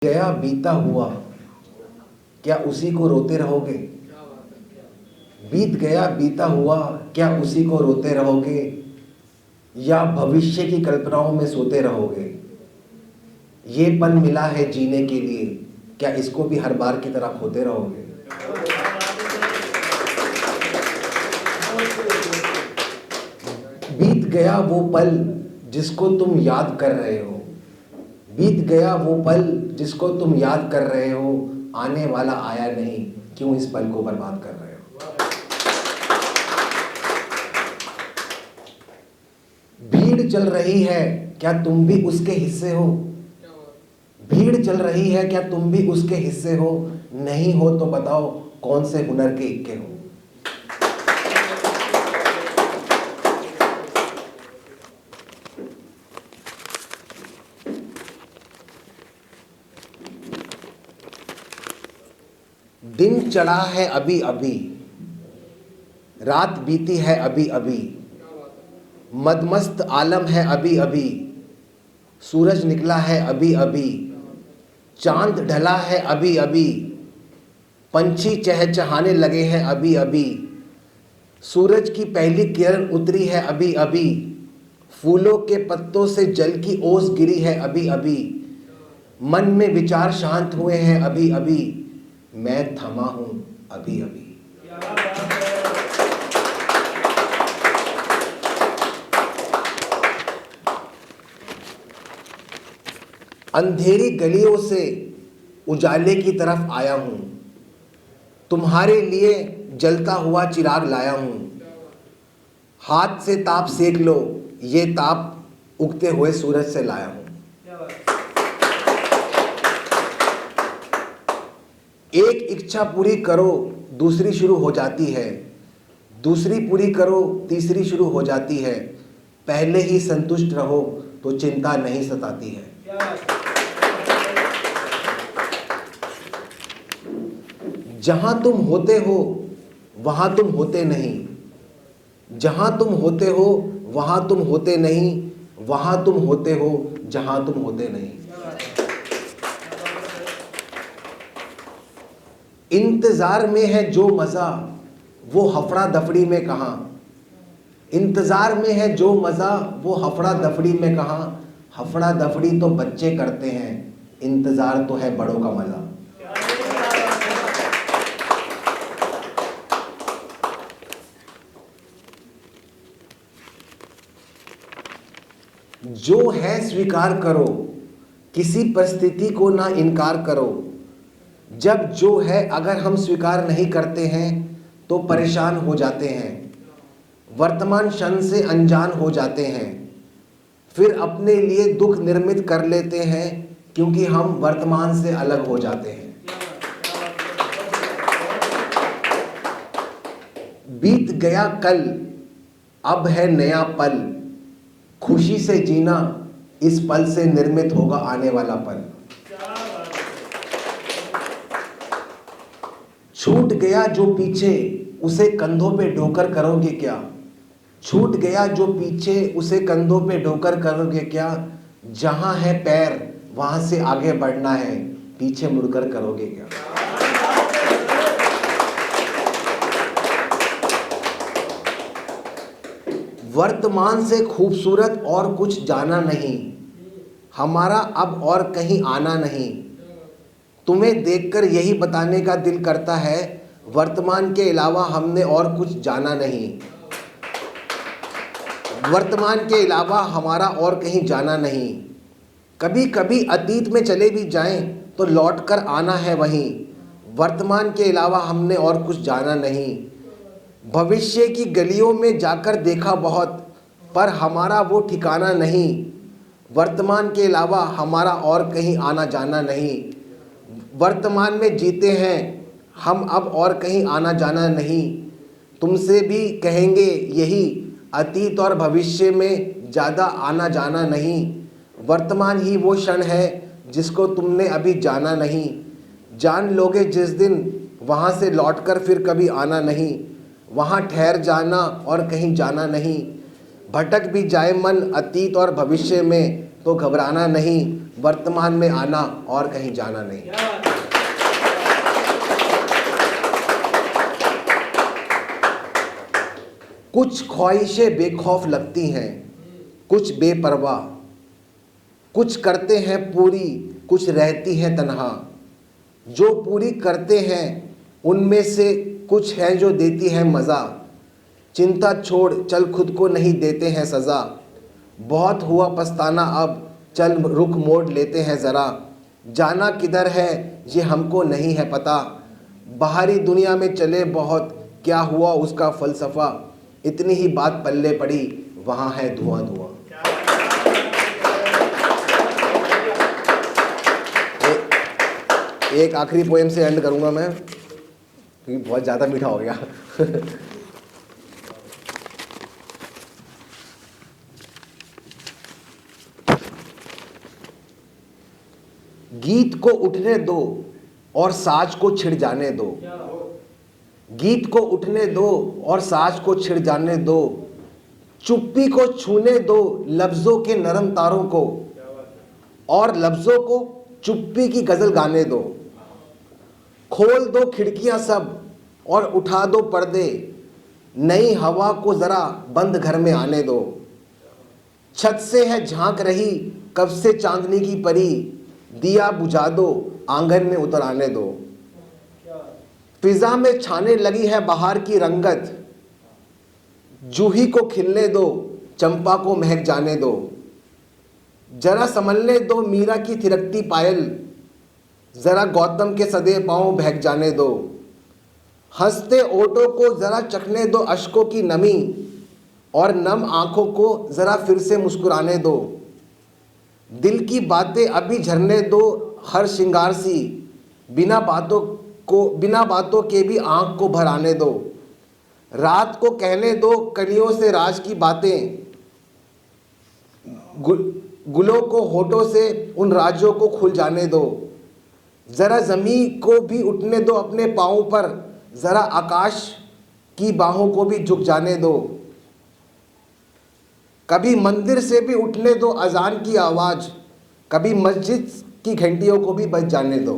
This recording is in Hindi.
गया बीता हुआ, क्या उसी को रोते रहोगे? बीत गया बीता हुआ, क्या उसी को रोते रहोगे, या भविष्य की कल्पनाओं में सोते रहोगे? ये पल मिला है जीने के लिए, क्या इसको भी हर बार की तरह खोते रहोगे? बीत गया वो पल जिसको तुम याद कर रहे हो, बीत गया वो पल जिसको तुम याद कर रहे हो, आने वाला आया नहीं, क्यों इस पल को बर्बाद कर रहे हो? भीड़ चल रही है, क्या तुम भी उसके हिस्से हो? भीड़ चल रही है, क्या तुम भी उसके हिस्से हो? नहीं हो तो बताओ कौन से हुनर के इक्के हो? दिन चढ़ा है अभी अभी, रात बीती है अभी अभी, मदमस्त आलम है अभी अभी, सूरज निकला है अभी अभी, चांद ढला है अभी अभी, पंछी चहचहाने लगे हैं अभी अभी, सूरज की पहली किरण उतरी है अभी अभी, फूलों के पत्तों से जल की ओस गिरी है अभी अभी, मन में विचार शांत हुए हैं अभी अभी, मैं थमा हूं अभी अभी। अंधेरी गलियों से उजाले की तरफ आया हूं, तुम्हारे लिए जलता हुआ चिराग लाया हूं, हाथ से ताप सेक लो, ये ताप उगते हुए सूरज से लाया हूं। एक इच्छा पूरी करो, दूसरी शुरू हो जाती है, दूसरी पूरी करो, तीसरी शुरू हो जाती है, पहले ही संतुष्ट रहो तो चिंता नहीं सताती है। जहां तुम होते हो वहां तुम होते नहीं, जहां तुम होते हो वहां तुम होते नहीं, वहां तुम होते हो जहां तुम होते नहीं। इंतजार में है जो मजा, वो हफड़ा दफड़ी में कहां? इंतजार में है जो मजा, वो हफड़ा दफड़ी में कहां? हफड़ा दफड़ी तो बच्चे करते हैं, इंतजार तो है बड़ों का मजा। जो है स्वीकार करो, किसी परिस्थिति को ना इनकार करो। जब जो है अगर हम स्वीकार नहीं करते हैं तो परेशान हो जाते हैं, वर्तमान क्षण से अनजान हो जाते हैं, फिर अपने लिए दुख निर्मित कर लेते हैं क्योंकि हम वर्तमान से अलग हो जाते हैं। बीत गया कल, अब है नया पल, खुशी से जीना, इस पल से निर्मित होगा आने वाला पल। छूट गया जो पीछे, उसे कंधों पे ढोकर करोगे क्या? छूट गया जो पीछे, उसे कंधों पे ढोकर करोगे क्या? जहां है पैर वहां से आगे बढ़ना है, पीछे मुड़कर करोगे क्या? वर्तमान से खूबसूरत और कुछ जाना नहीं, हमारा अब और कहीं आना नहीं। तुम्हें देखकर यही बताने का दिल करता है, वर्तमान के अलावा हमने और कुछ जाना नहीं। वर्तमान के अलावा हमारा और कहीं जाना नहीं। कभी कभी अतीत में चले भी जाएं तो लौट कर आना है वहीं। वर्तमान के अलावा हमने और कुछ जाना नहीं। भविष्य की गलियों में जाकर देखा बहुत, पर हमारा वो ठिकाना नहीं। वर्तमान के अलावा हमारा और कहीं आना जाना नहीं। वर्तमान में जीते हैं हम, अब और कहीं आना जाना नहीं। तुमसे भी कहेंगे यही, अतीत और भविष्य में ज़्यादा आना जाना नहीं। वर्तमान ही वो क्षण है जिसको तुमने अभी जाना नहीं। जान लोगे जिस दिन, वहाँ से लौटकर फिर कभी आना नहीं। वहाँ ठहर जाना और कहीं जाना नहीं। भटक भी जाए मन अतीत और भविष्य में, तो घबराना नहीं, वर्तमान में आना और कहीं जाना नहीं। कुछ ख्वाहिशें बेखौफ लगती हैं, कुछ बेपरवाह, कुछ करते हैं पूरी, कुछ रहती हैं तन्हा। जो पूरी करते हैं उनमें से कुछ हैं जो देती है मज़ा। चिंता छोड़ चल, खुद को नहीं देते हैं सज़ा। बहुत हुआ पछताना, अब चल रुख मोड़ लेते हैं ज़रा। जाना किधर है ये हमको नहीं है पता। बाहरी दुनिया में चले बहुत, क्या हुआ उसका फ़लसफ़ा। इतनी ही बात पल्ले पड़ी, वहाँ है धुआं धुआं। एक आखिरी पोएम से एंड करूँगा मैं, क्योंकि बहुत ज़्यादा मीठा हो गया। गीत को उठने दो और साज को छिड़ जाने दो। गीत को उठने दो और साज को छिड़ जाने दो। चुप्पी को छूने दो लफ्ज़ों के नरम तारों को, और लफ्ज़ों को चुप्पी की गज़ल गाने दो। खोल दो खिड़कियां सब और उठा दो पर्दे। नई हवा को ज़रा बंद घर में आने दो। छत से है झांक रही कब से चांदनी की परी। दिया बुझा दो आंगन में उतर आने दो। फिजा में छाने लगी है बाहर की रंगत। जूही को खिलने दो, चंपा को महक जाने दो। जरा संभलने दो मीरा की थिरकती पायल। जरा गौतम के सदे पांव बहक जाने दो। हंसते ओठों को जरा चखने दो अश्कों की नमी, और नम आंखों को जरा फिर से मुस्कुराने दो। दिल की बातें अभी झरने दो हर श्रृंगार सी। बिना बातों के भी आंख को भर आने दो। रात को कहने दो कलियों से राज की बातें। गुलों को होठों से उन राजों को खुल जाने दो। ज़रा ज़मीं को भी उठने दो अपने पाँव पर। ज़रा आकाश की बाहों को भी झुक जाने दो। कभी मंदिर से भी उठने दो अजान की आवाज़। कभी मस्जिद की घंटियों को भी बज जाने दो।